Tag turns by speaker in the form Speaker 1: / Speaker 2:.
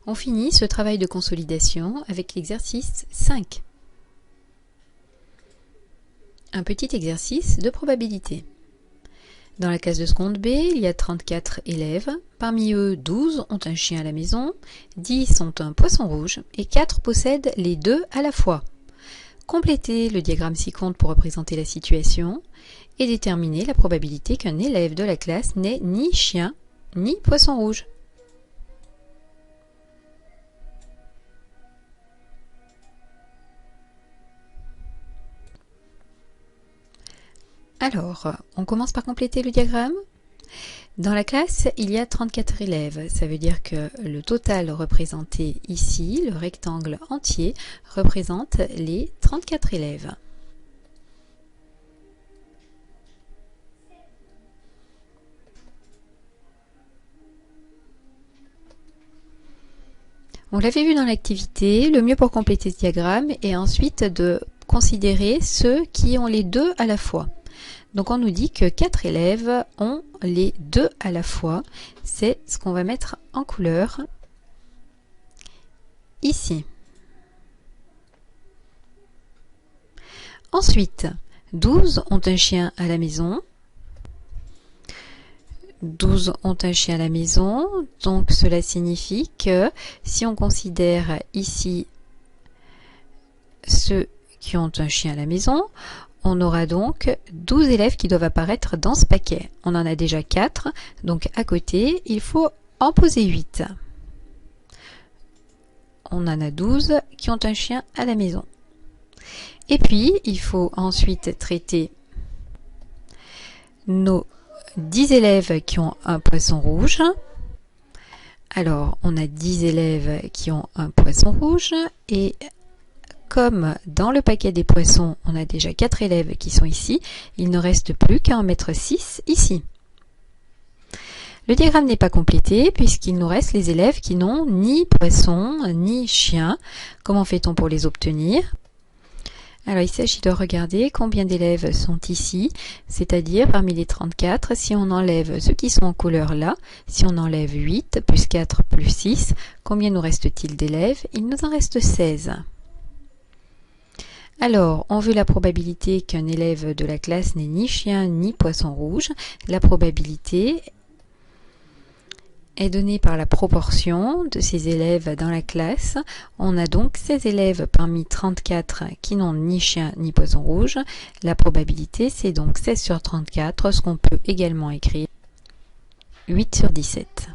Speaker 1: On finit ce travail de consolidation avec l'exercice 5. Un petit exercice de probabilité. Dans la classe de seconde B, il y a 34 élèves. Parmi eux, 12 ont un chien à la maison, 10 ont un poisson rouge et 4 possèdent les deux à la fois. Complétez le diagramme ci-contre pour représenter la situation et déterminer la probabilité qu'un élève de la classe n'ait ni chien ni poisson rouge. Alors, on commence par compléter le diagramme. Dans la classe, il y a 34 élèves. Ça veut dire que le total représenté ici, le rectangle entier, représente les 34 élèves. On l'avait vu dans l'activité, le mieux pour compléter ce diagramme est ensuite de considérer ceux qui ont les deux à la fois. Donc on nous dit que 4 élèves ont les deux à la fois. C'est ce qu'on va mettre en couleur ici. Ensuite, 12 ont un chien à la maison. 12 ont un chien à la maison, donc cela signifie que si on considère ici ceux qui ont un chien à la maison, on aura donc 12 élèves qui doivent apparaître dans ce paquet. On en a déjà 4, donc à côté, il faut en poser 8. On en a 12 qui ont un chien à la maison. Et puis, il faut ensuite traiter nos 10 élèves qui ont un poisson rouge. Alors, on a 10 élèves qui ont un poisson rouge et comme dans le paquet des poissons, on a déjà 4 élèves qui sont ici, il ne reste plus qu'à en mettre 6 ici. Le diagramme n'est pas complété puisqu'il nous reste les élèves qui n'ont ni poisson ni chien. Comment fait-on pour les obtenir? Alors il s'agit de regarder combien d'élèves sont ici, c'est-à-dire parmi les 34, si on enlève ceux qui sont en couleur là, si on enlève 8 plus 4 plus 6, combien nous reste-t-il d'élèves? Il nous en reste 16. Alors, on veut la probabilité qu'un élève de la classe n'ait ni chien ni poisson rouge. La probabilité est donnée par la proportion de ces élèves dans la classe. On a donc 16 élèves parmi 34 qui n'ont ni chien ni poisson rouge. La probabilité, c'est donc 16 sur 34, ce qu'on peut également écrire 8 sur 17.